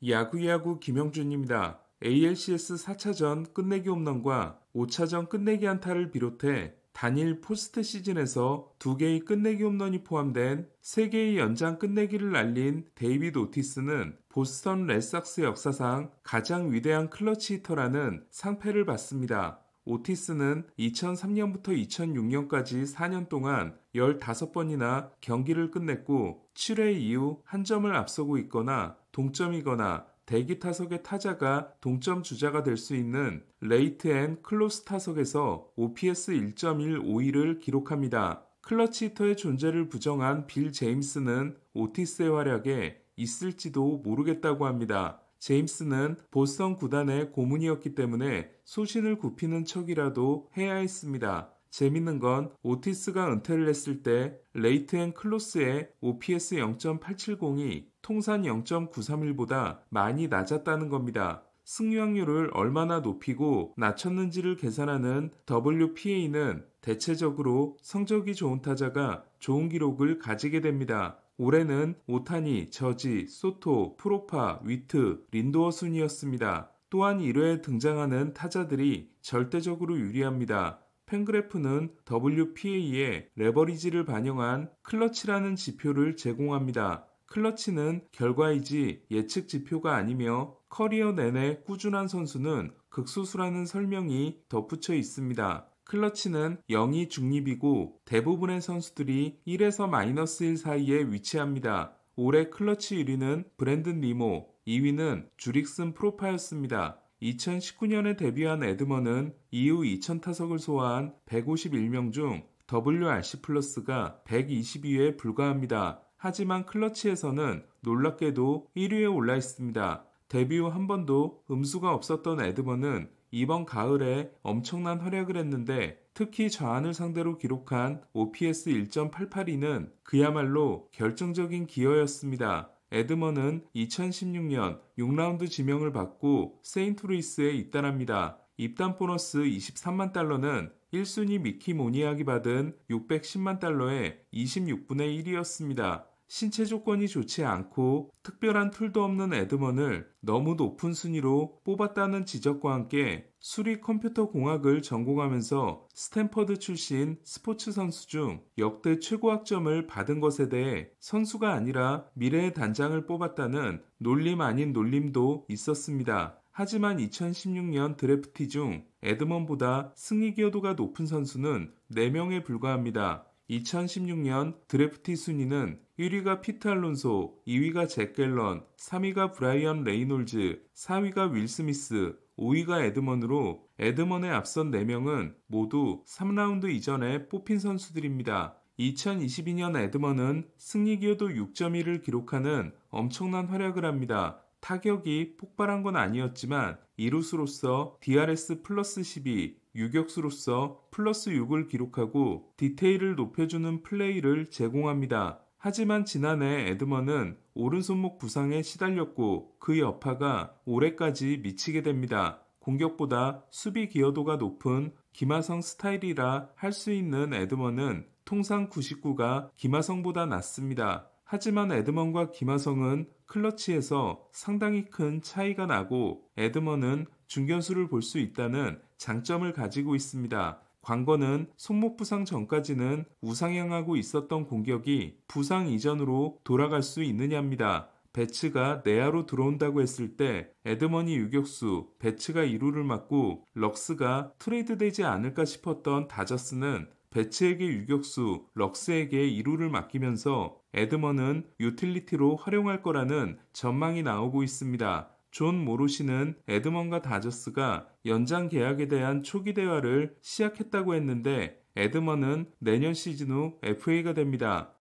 야구야구 김영준입니다. ALCS 4차전 끝내기 홈런과 5차전 끝내기 안타를 비롯해 단일 포스트 시즌에서 2개의 끝내기 홈런이 포함된 3개의 연장 끝내기를 날린 데이비드 오티스는 보스턴 레드삭스 역사상 가장 위대한 클러치 히터라는 상패를 받습니다. 오티스는 2003년부터 2006년까지 4년 동안 15번이나 경기를 끝냈고 7회 이후 한 점을 앞서고 있거나 동점이거나 대기 타석의 타자가 동점 주자가 될 수 있는 레이트 앤 클로스 타석에서 OPS 1.152를 기록합니다. 클러치 히터의 존재를 부정한 빌 제임스는 오티스의 활약에 있을지도 모르겠다고 합니다. 제임스는 보스턴 구단의 고문이었기 때문에 소신을 굽히는 척이라도 해야 했습니다. 재밌는 건 오티스가 은퇴를 했을 때 레이트 앤 클로스의 OPS 0.870이 통산 0.931보다 많이 낮았다는 겁니다. 승률을 얼마나 높이고 낮췄는지를 계산하는 WPA는 대체적으로 성적이 좋은 타자가 좋은 기록을 가지게 됩니다. 올해는 오타니, 저지, 소토, 프로파, 위트, 린도어 순이었습니다. 또한 1회에 등장하는 타자들이 절대적으로 유리합니다. 팬그래프는 WPA의 레버리지를 반영한 클러치라는 지표를 제공합니다. 클러치는 결과이지 예측 지표가 아니며 커리어 내내 꾸준한 선수는 극소수라는 설명이 덧붙여 있습니다. 클러치는 0이 중립이고 대부분의 선수들이 1에서 -1 사이에 위치합니다. 올해 클러치 1위는 브랜든 니모, 2위는 주릭슨 프로파였습니다. 2019년에 데뷔한 에드먼은 이후 2000타석을 소화한 151명 중 WRC 플러스가 122회에 불과합니다. 하지만 클러치에서는 놀랍게도 1위에 올라 있습니다. 데뷔 후 한 번도 음수가 없었던 에드먼은 이번 가을에 엄청난 활약을 했는데 특히 좌안을 상대로 기록한 OPS 1.882는 그야말로 결정적인 기여였습니다. 에드먼은 2016년 6라운드 지명을 받고 세인트루이스에 입단합니다. 입단 보너스 23만 달러는 1순위 미키 모니악이 받은 610만 달러의 26분의 1이었습니다. 신체 조건이 좋지 않고 특별한 툴도 없는 에드먼을 너무 높은 순위로 뽑았다는 지적과 함께 수리 컴퓨터 공학을 전공하면서 스탠퍼드 출신 스포츠 선수 중 역대 최고 학점을 받은 것에 대해 선수가 아니라 미래의 단장을 뽑았다는 놀림 아닌 놀림도 있었습니다. 하지만 2016년 드래프티 중 에드먼보다 승리 기여도가 높은 선수는 4명에 불과합니다. 2016년 드래프티 순위는 1위가 피트 알론소, 2위가 잭 갤런, 3위가 브라이언 레이놀즈, 4위가 윌 스미스, 5위가 에드먼으로 에드먼에 앞선 4명은 모두 3라운드 이전에 뽑힌 선수들입니다. 2022년 에드먼은 승리 기여도 6.1을 기록하는 엄청난 활약을 합니다. 타격이 폭발한 건 아니었지만 이루수로서 DRS 플러스 12, 유격수로서 플러스 6을 기록하고 디테일을 높여주는 플레이를 제공합니다. 하지만 지난해 에드먼은 오른손목 부상에 시달렸고 그 여파가 올해까지 미치게 됩니다. 공격보다 수비 기여도가 높은 김하성 스타일이라 할 수 있는 에드먼은 통상 99가 김하성보다 낮습니다. 하지만 에드먼과 김하성은 클러치에서 상당히 큰 차이가 나고 에드먼은 중견수를 볼 수 있다는 장점을 가지고 있습니다. 관건은 손목 부상 전까지는 우상향하고 있었던 공격이 부상 이전으로 돌아갈 수 있느냐입니다. 배츠가 내야로 들어온다고 했을 때 에드먼이 유격수, 배츠가 2루를 맡고 럭스가 트레이드되지 않을까 싶었던 다저스는 배츠에게 유격수, 럭스에게 2루를 맡기면서 에드먼은 유틸리티로 활용할 거라는 전망이 나오고 있습니다. 존 모로시는 에드먼과 다저스가 연장 계약에 대한 초기 대화를 시작했다고 했는데 에드먼은 내년 시즌 후 FA가 됩니다.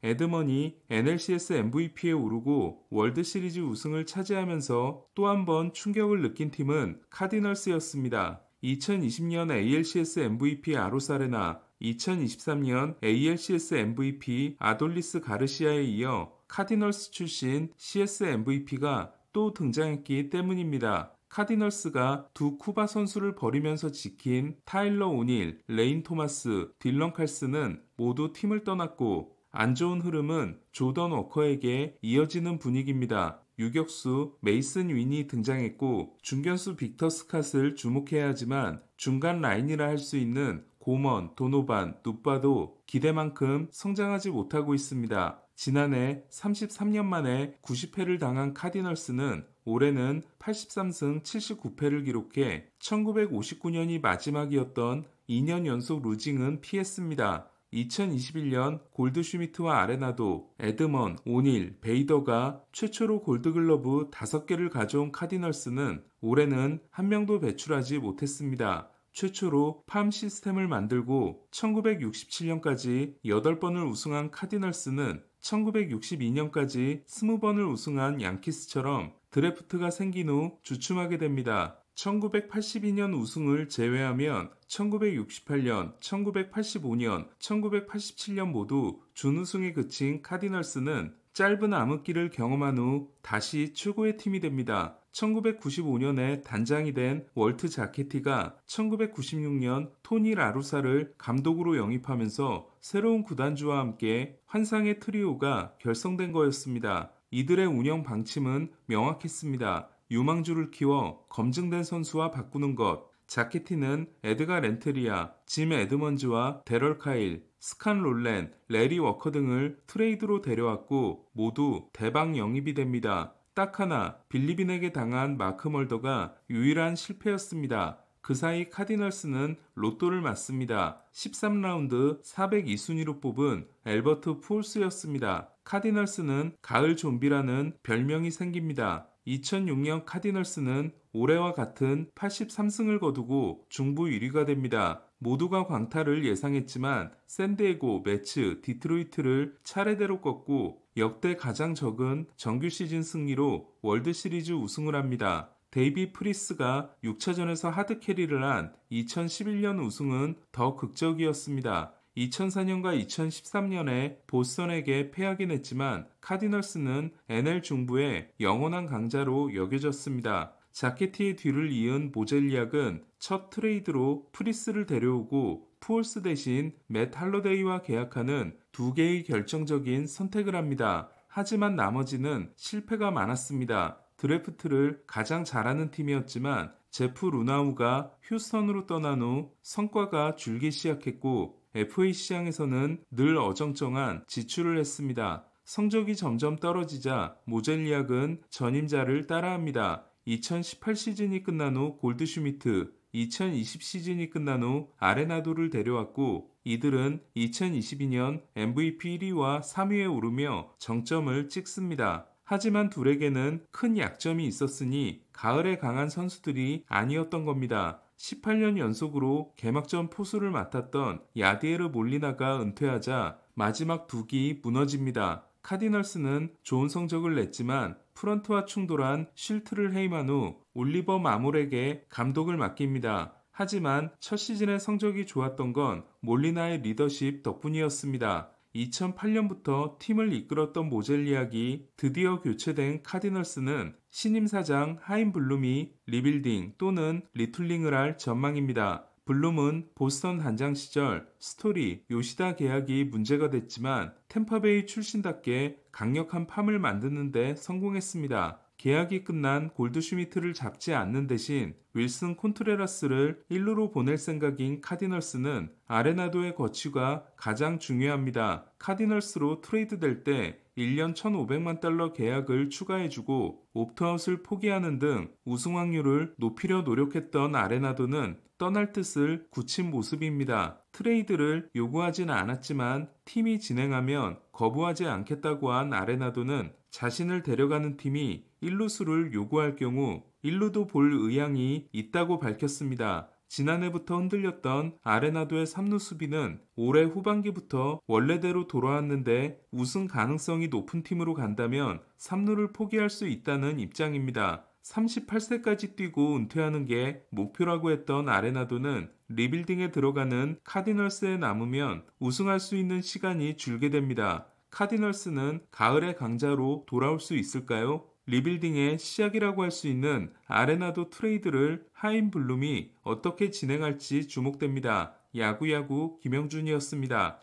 에드먼이 NLCS MVP에 오르고 월드시리즈 우승을 차지하면서 또 한 번 충격을 느낀 팀은 카디널스였습니다. 2020년 ALCS MVP 아로사레나, 2023년 ALCS MVP 아돌리스 가르시아에 이어 카디널스 출신 CS MVP가 또 등장했기 때문입니다. 카디널스가 두 쿠바 선수를 버리면서 지킨 타일러 오닐, 레인 토마스, 딜런 칼스는 모두 팀을 떠났고 안 좋은 흐름은 조던 워커에게 이어지는 분위기입니다. 유격수 메이슨 윈이 등장했고 중견수 빅터 스캇을 주목해야 하지만 중간 라인이라 할 수 있는 고먼, 도노반, 누빠도 기대만큼 성장하지 못하고 있습니다. 지난해 33년 만에 90패를 당한 카디널스는 올해는 83승 79패를 기록해 1959년이 마지막이었던 2년 연속 루징은 피했습니다. 2021년 골드슈미트와 아레나도, 에드먼, 오닐, 베이더가 최초로 골드글러브 5개를 가져온 카디널스는 올해는 한 명도 배출하지 못했습니다. 최초로 팜 시스템을 만들고 1967년까지 8번을 우승한 카디널스는 1962년까지 20번을 우승한 양키스처럼 드래프트가 생긴 후 주춤하게 됩니다. 1982년 우승을 제외하면 1968년, 1985년, 1987년 모두 준우승에 그친 카디널스는 짧은 암흑기를 경험한 후 다시 최고의 팀이 됩니다. 1995년에 단장이 된 월트 자케티가 1996년 토니 라루사를 감독으로 영입하면서 새로운 구단주와 함께 환상의 트리오가 결성된 거였습니다. 이들의 운영 방침은 명확했습니다. 유망주를 키워 검증된 선수와 바꾸는 것. 자케티는 에드가 렌테리아, 짐 에드먼즈와 데럴 카일, 스칸 롤렌, 레리 워커 등을 트레이드로 데려왔고 모두 대박 영입이 됩니다. 딱 하나 빌리빈에게 당한 마크 멀더가 유일한 실패였습니다. 그 사이 카디널스는 로또를 맞습니다. 13라운드 402순위로 뽑은 엘버트 푸올스였습니다. 카디널스는 가을 좀비라는 별명이 생깁니다. 2006년 카디널스는 올해와 같은 83승을 거두고 중부 1위가 됩니다. 모두가 광탈을 예상했지만 샌디에고, 매츠, 디트로이트를 차례대로 꺾고 역대 가장 적은 정규 시즌 승리로 월드시리즈 우승을 합니다. 데이비 프리스가 6차전에서 하드캐리를 한 2011년 우승은 더 극적이었습니다. 2004년과 2013년에 보스턴에게 패하긴 했지만 카디널스는 NL 중부의 영원한 강자로 여겨졌습니다. 자케티의 뒤를 이은 모젤리악은 첫 트레이드로 프리스를 데려오고 푸올스 대신 맷 할러데이와 계약하는 두 개의 결정적인 선택을 합니다. 하지만 나머지는 실패가 많았습니다. 드래프트를 가장 잘하는 팀이었지만 제프 루나우가 휴스턴으로 떠난 후 성과가 줄기 시작했고 FA 시장에서는 늘 어정쩡한 지출을 했습니다. 성적이 점점 떨어지자 모젤리악은 전임자를 따라합니다. 2018 시즌이 끝난 후 골드슈미트, 2020 시즌이 끝난 후 아레나도를 데려왔고 이들은 2022년 MVP 1위와 3위에 오르며 정점을 찍습니다. 하지만 둘에게는 큰 약점이 있었으니 가을에 강한 선수들이 아니었던 겁니다. 18년 연속으로 개막전 포수를 맡았던 야디에르 몰리나가 은퇴하자 마지막 두 기 무너집니다. 카디널스는 좋은 성적을 냈지만 프런트와 충돌한 쉴트를 해임한 후 올리버 마몰에게 감독을 맡깁니다. 하지만 첫 시즌의 성적이 좋았던 건 몰리나의 리더십 덕분이었습니다. 2008년부터 팀을 이끌었던 모젤리악이 드디어 교체된 카디널스는 신임 사장 하임 블룸이 리빌딩 또는 리툴링을 할 전망입니다. 블룸은 보스턴 단장 시절 스토리, 요시다 계약이 문제가 됐지만 템파베이 출신답게 강력한 팜을 만드는 데 성공했습니다. 계약이 끝난 골드슈미트를 잡지 않는 대신 윌슨 콘트레라스를 1루로 보낼 생각인 카디널스는 아레나도의 거취가 가장 중요합니다. 카디널스로 트레이드될 때 1년 1,500만 달러 계약을 추가해주고 옵트아웃을 포기하는 등 우승 확률을 높이려 노력했던 아레나도는 떠날 뜻을 굳힌 모습입니다. 트레이드를 요구하지는 않았지만 팀이 진행하면 거부하지 않겠다고 한 아레나도는 자신을 데려가는 팀이 1루수를 요구할 경우 1루도 볼 의향이 있다고 밝혔습니다. 지난해부터 흔들렸던 아레나도의 3루 수비는 올해 후반기부터 원래대로 돌아왔는데 우승 가능성이 높은 팀으로 간다면 3루를 포기할 수 있다는 입장입니다. 38세까지 뛰고 은퇴하는 게 목표라고 했던 아레나도는 리빌딩에 들어가는 카디널스에 남으면 우승할 수 있는 시간이 줄게 됩니다. 카디널스는 가을의 강자로 돌아올 수 있을까요? 리빌딩의 시작이라고 할 수 있는 아레나도 트레이드를 하임 블룸이 어떻게 진행할지 주목됩니다. 야구야구 김영준이었습니다.